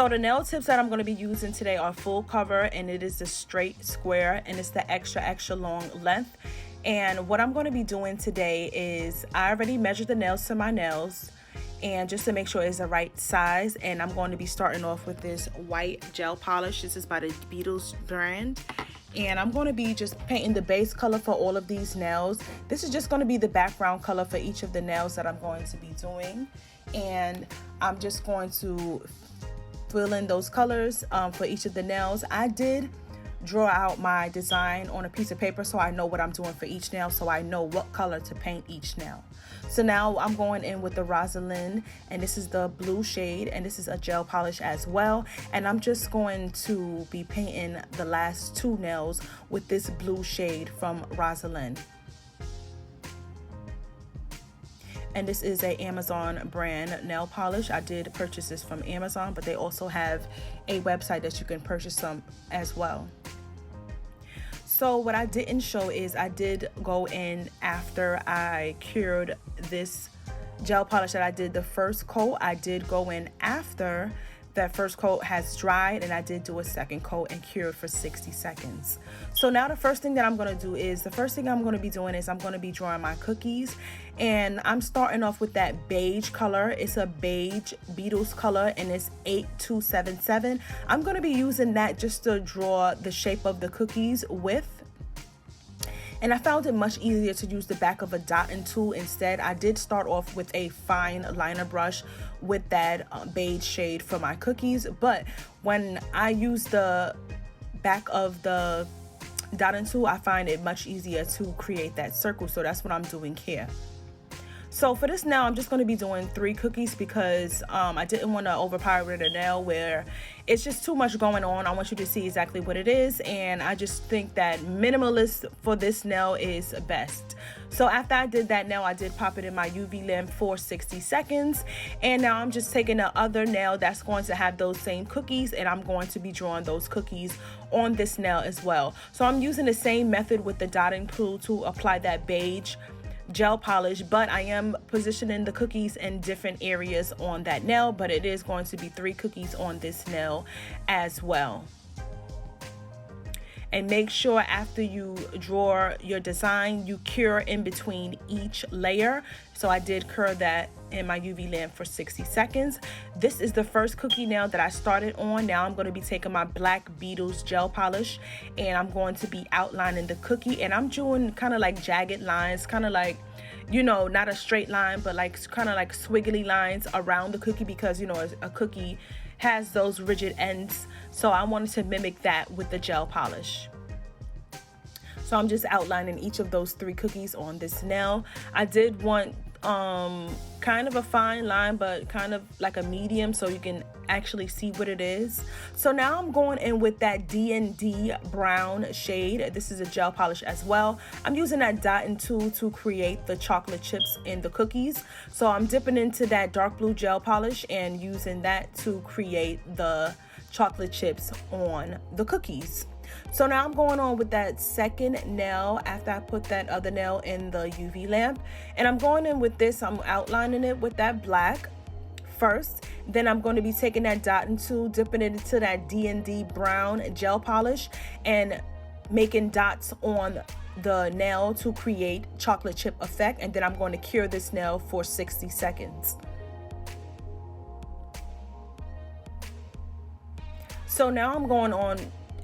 So the nail tips that I'm going to be using today are full cover, and it is the straight square, and it's the extra long length. And what I'm going to be doing today is I already measured the nails to my nails, and just to make sure it's the right size, and I'm going to be starting off with this white gel polish. This is by the Beetles brand, and I'm going to be just painting the base color for all of these nails. This is just going to be the background color for each of the nails that I'm going to be doing, and I'm just going to fill in those colors for each of the nails. I did draw out my design on a piece of paper so I know what I'm doing for each nail, so I know what color to paint each nail. So now I'm going in with the Rosalind, and this is the blue shade, and this is a gel polish as well, and I'm just going to be painting the last two nails with this blue shade from Rosalind. And this is a Amazon brand nail polish. I did purchase this from Amazon, but they also have a website that you can purchase some as well. So what I didn't show is I did go in after I cured this gel polish that I did the first coat. I did go in after that first coat has dried, and I did do a second coat and cure it for 60 seconds. So now the first thing I'm going to be I'm going to be drawing my cookies, and I'm starting off with that beige color. It's a beige Beetles color, and it's 8277. I'm going to be using that just to draw the shape of the cookies with. And I found it much easier to use the back of a dotting tool instead. I did start off with a fine liner brush with that beige shade for my cookies, but when I use the back of the dotting tool, I find it much easier to create that circle. So that's what I'm doing here. So for this now, I'm just going to be doing 3 cookies because I didn't want to overpower the nail where it's just too much going on. I want you to see exactly what it is, and I just think that minimalist for this nail is best. So after I did that nail, I did pop it in my UV lamp for 60 seconds, and now I'm just taking the other nail that's going to have those same cookies, and I'm going to be drawing those cookies on this nail as well. So I'm using the same method with the dotting tool to apply that beige gel polish, but I am positioning the cookies in different areas on that nail, but it is going to be 3 cookies on this nail as well. And make sure after you draw your design, you cure in between each layer. So I did cure that in my UV lamp for 60 seconds. This is the first cookie nail that I started on. Now I'm going to be taking my black Beetles gel polish, and I'm going to be outlining the cookie, and I'm doing kind of like jagged lines, kind of like, you know, not a straight line, but like kind of like squiggly lines around the cookie, because, you know, a cookie has those rigid ends. So I wanted to mimic that with the gel polish. So I'm just outlining each of those 3 cookies on this nail. I did want kind of a fine line, but kind of like a medium, so you can actually see what it is. So now I'm going in with that D&D brown shade. This is a gel polish as well. I'm using that dotting tool to create the chocolate chips in the cookies. So I'm dipping into that dark blue gel polish and using that to create the chocolate chips on the cookies. So now I'm going on with that second nail after I put that other nail in the UV lamp, and I'm going in with this. I'm outlining it with that black first, then I'm going to be taking that dotting tool, dipping it into that D&D brown gel polish, and making dots on the nail to create chocolate chip effect, and then I'm going to cure this nail for 60 seconds. So now I'm going on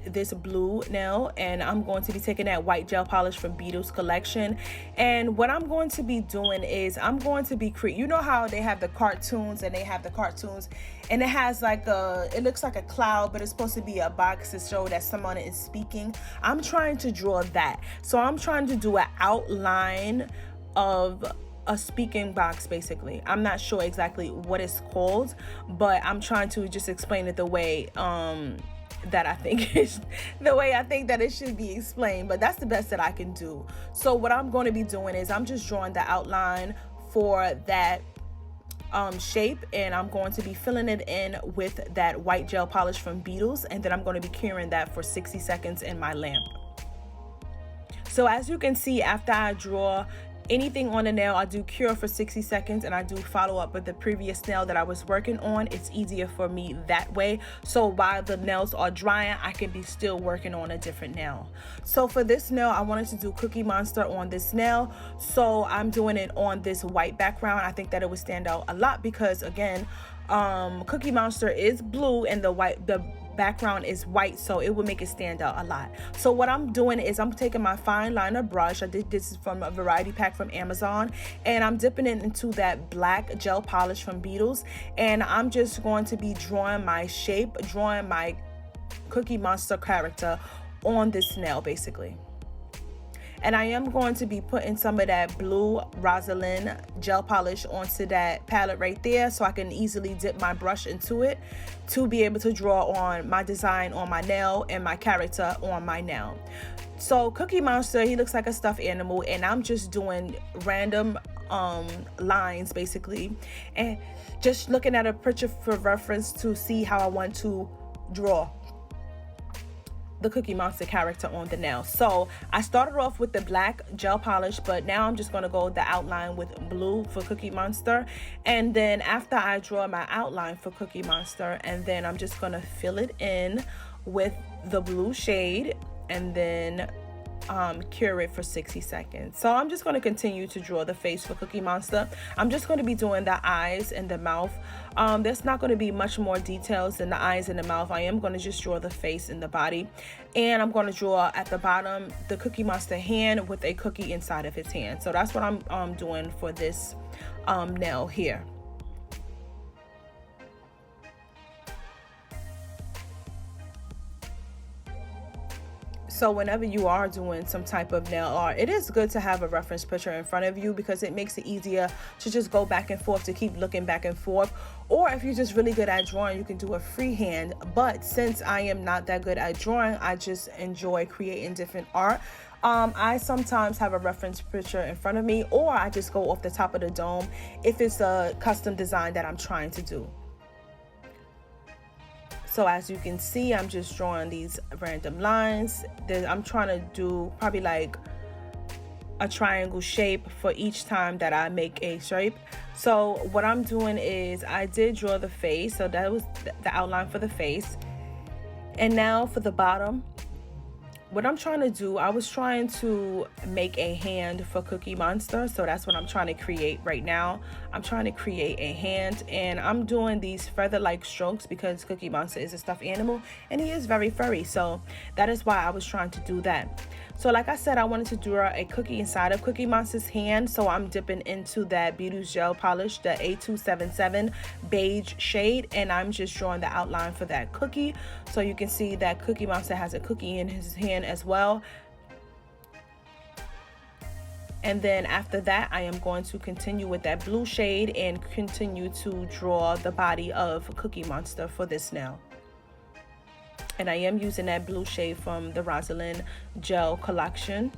this blue nail, and I'm going to be taking that white gel polish from Beetles collection, and what I'm going to be doing is I'm going to be you know how they have the cartoons, and and it has like it looks like a cloud, but it's supposed to be a box to show that someone is speaking. I'm trying to draw that, so I'm trying to do an outline of a speaking box, basically. I'm not sure exactly what it's called, but I'm trying to just explain it the way that I think that it should be explained, but that's the best that I can do. So what I'm going to be doing is I'm just drawing the outline for that shape, and I'm going to be filling it in with that white gel polish from Beetles, and then I'm going to be curing that for 60 seconds in my lamp. So as you can see, after I draw anything on the nail, I do cure for 60 seconds and I do follow up with the previous nail that I was working on. It's easier for me that way. So while the nails are drying, I can be still working on a different nail. So for this nail, I wanted to do Cookie Monster on this nail. So I'm doing it on this white background. I think that it would stand out a lot because, again, Cookie Monster is blue and the background is white, so it would make it stand out a lot. So what I'm doing is I'm taking my fine liner brush. This is from a variety pack from Amazon, and I'm dipping it into that black gel polish from Beetles, and I'm just going to be drawing my shape, drawing my Cookie Monster character on this nail basically. And I am going to be putting some of that blue Rosalind gel polish onto that palette right there, so I can easily dip my brush into it to be able to draw on my design on my nail and my character on my nail. So Cookie Monster, he looks like a stuffed animal, and I'm just doing random lines basically, and just looking at a picture for reference to see how I want to draw the Cookie Monster character on the nail. So I started off with the black gel polish, but now I'm just going to go the outline with blue for Cookie Monster. And then after I draw my outline for Cookie Monster, and then I'm just going to fill it in with the blue shade and then cure it for 60 seconds. So I'm just going to continue to draw the face for Cookie Monster. I'm just going to be doing the eyes and the mouth. There's not going to be much more details than the eyes and the mouth. I am going to just draw the face and the body, and I'm going to draw at the bottom the Cookie Monster hand with a cookie inside of his hand. So that's what I'm doing for this nail here. So whenever you are doing some type of nail art, it is good to have a reference picture in front of you because it makes it easier to just go back and forth, to keep looking back and forth. Or if you're just really good at drawing, you can do a freehand. But since I am not that good at drawing, I just enjoy creating different art. I sometimes have a reference picture in front of me, or I just go off the top of the dome if it's a custom design that I'm trying to do. So as you can see, I'm just drawing these random lines. I'm trying to do probably like a triangle shape for each time that I make a shape. So what I'm doing is I did draw the face. So that was the outline for the face. And now for the bottom, what I'm trying to do, I was trying to make a hand for Cookie Monster. So that's what I'm trying to create right now. I'm trying to create a hand, and I'm doing these feather-like strokes because Cookie Monster is a stuffed animal and he is very furry. So that is why I was trying to do that. So like I said, I wanted to draw a cookie inside of Cookie Monster's hand. So I'm dipping into that Beautystudiobookings gel polish, the A277 beige shade, and I'm just drawing the outline for that cookie. So you can see that Cookie Monster has a cookie in his hand as well. And then after that, I am going to continue with that blue shade and continue to draw the body of Cookie Monster for this nail. And I am using that blue shade from the Rosalind gel collection.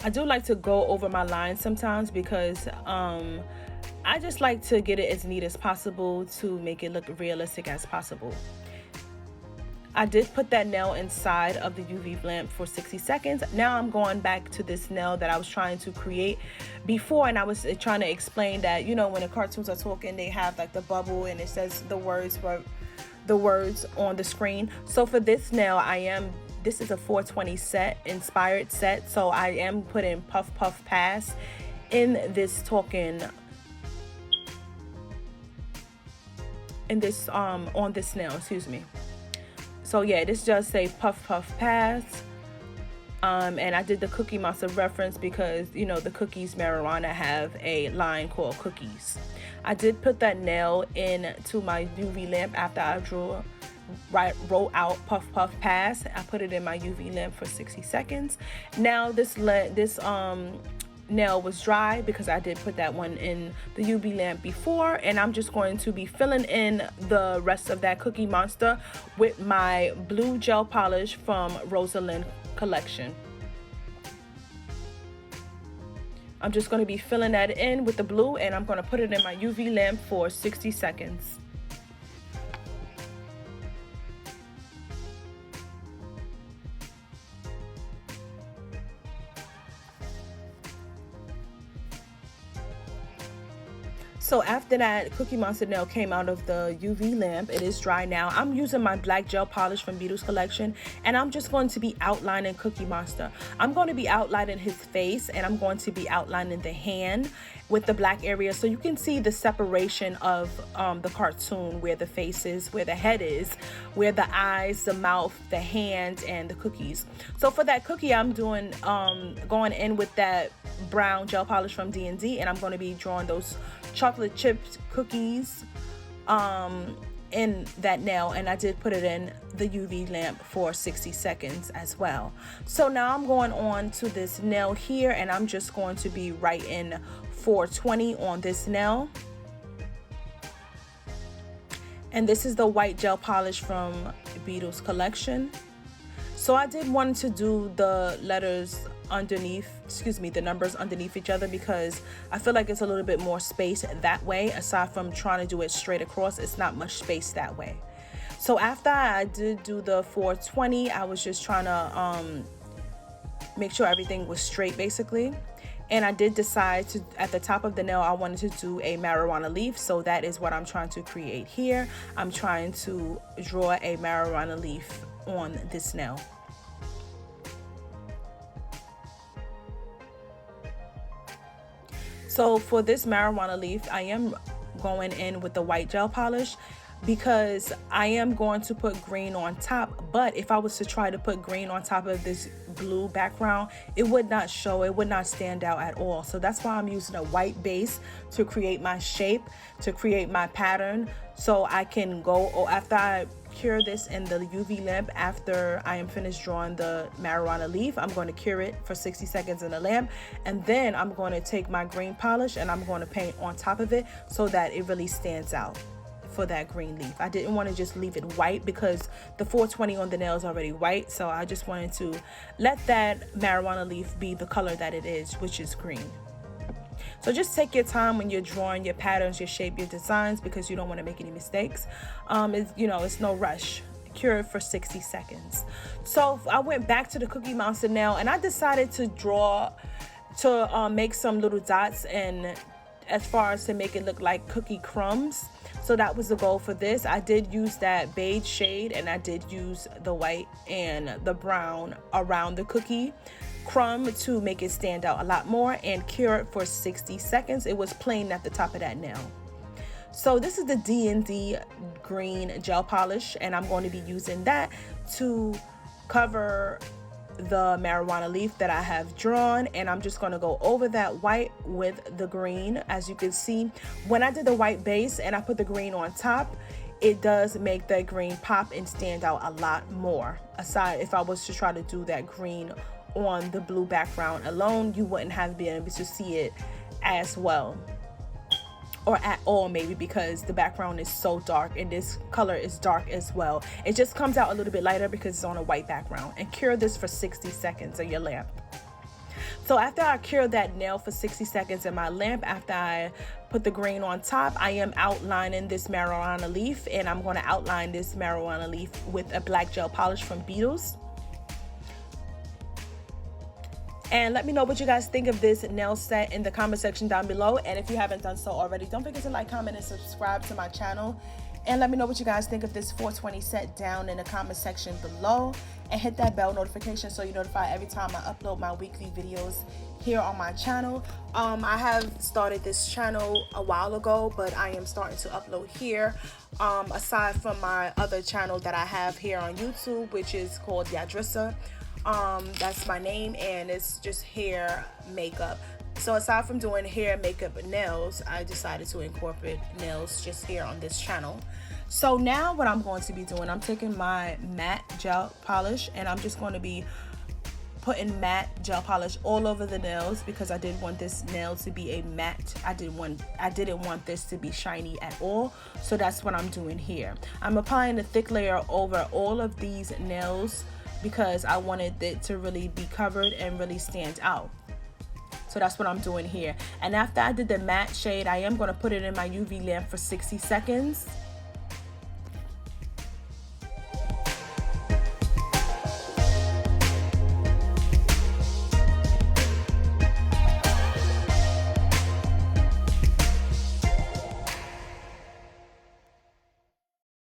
I do like to go over my lines sometimes because I just like to get it as neat as possible to make it look realistic as possible. I did put that nail inside of the UV lamp for 60 seconds. Now I'm going back to this nail that I was trying to create before, and I was trying to explain that, you know, when the cartoons are talking, they have like the bubble and it says the words on the screen. So for this nail, this is a 420 set, inspired set, so I am putting Puff Puff Pass in this talking, in this on this nail, excuse me. So yeah, this does say Puff Puff Pass. And I did the Cookie Monster reference because, you know, the Cookies Marijuana have a line called Cookies. I did put that nail into my UV lamp after I wrote out Puff Puff Pass. I put it in my UV lamp for 60 seconds. Now this nail was dry because I did put that one in the UV lamp before, and I'm just going to be filling in the rest of that Cookie Monster with my blue gel polish from Rosalind collection. I'm just going to be filling that in with the blue, and I'm going to put it in my UV lamp for 60 seconds. So after that Cookie Monster nail came out of the UV lamp, it is dry now. I'm using my black gel polish from Beetles collection, and I'm just going to be outlining Cookie Monster. I'm going to be outlining his face, and I'm going to be outlining the hand with the black area, so you can see the separation of the cartoon, where the face is, where the head is, where the eyes, the mouth, the hand, and the cookies. So for that cookie, I'm doing going in with that brown gel polish from D&D, and I'm going to be drawing those chocolate chips cookies in that nail, and I did put it in the UV lamp for 60 seconds as well. So now I'm going on to this nail here, and I'm just going to be writing 420 on this nail. And this is the white gel polish from Beetles collection. So I did want to do the letters underneath, the numbers underneath each other, because I feel like it's a little bit more space that way. Aside from trying to do it straight across, it's not much space that way. So after I did do the 420, I was just trying to make sure everything was straight basically. And I did decide to, at the top of the nail, I wanted to do a marijuana leaf. So that is what I'm trying to create here. I'm trying to draw a marijuana leaf on this nail. So for this marijuana leaf, I am going in with the white gel polish, because I am going to put green on top. But if I was to try to put green on top of this blue background, it would not show, it would not stand out at all. So that's why I'm using a white base to create my shape, to create my pattern, so I can go, or after I cure this in the UV lamp, after I am finished drawing the marijuana leaf, I'm going to cure it for 60 seconds in the lamp, and then I'm going to take my green polish and I'm going to paint on top of it so that it really stands out for that green leaf. I didn't want to just leave it white, because the 420 on the nail is already white, so I just wanted to let that marijuana leaf be the color that it is, which is green. So just take your time when you're drawing your patterns, your shape, your designs, because you don't want to make any mistakes. It's no rush. Cure it for 60 seconds. So I went back to the Cookie Monster nail, and I decided to make some little dots, and as far as to make it look like cookie crumbs. So that was the goal for this. I did use that beige shade, and I did use the white and the brown around the cookie crumb to make it stand out a lot more, and cure it for 60 seconds. It was plain at the top of that nail. So this is the D&D green gel polish, and I'm going to be using that to cover the marijuana leaf that I have drawn, and I'm just going to go over that white with the green. As you can see, when I did the white base and I put the green on top, it does make the green pop and stand out a lot more. Aside, if I was to try to do that green on the blue background alone, you wouldn't have been able to see it as well, or at all maybe, because the background is so dark and this color is dark as well. It just comes out a little bit lighter because it's on a white background. And cure this for 60 seconds in your lamp. So after I cure that nail for 60 seconds in my lamp, after I put the green on top, I am outlining this marijuana leaf, and I'm going to outline this marijuana leaf with a black gel polish from Beetles. And let me know what you guys think of this nail set in the comment section down below. And if you haven't done so already, don't forget to like, comment, and subscribe to my channel. And let me know what you guys think of this 420 set down in the comment section below. And hit that bell notification so you're notified every time I upload my weekly videos here on my channel. I have started this channel a while ago, but I am starting to upload here. Aside from my other channel that I have here on YouTube, which is called Yadrissa. That's my name, and it's just hair, makeup. So aside from doing hair, makeup, and nails, I decided to incorporate nails just here on this channel. So now what I'm going to be doing, I'm taking my matte gel polish, and I'm just going to be putting matte gel polish all over the nails, because I did want this nail to be a matte. I didn't want this to be shiny at all. So that's what I'm doing here. I'm applying a thick layer over all of these nails, because I wanted it to really be covered and really stand out. So that's what I'm doing here. And after I did the matte shade, I am going to put it in my UV lamp for 60 seconds.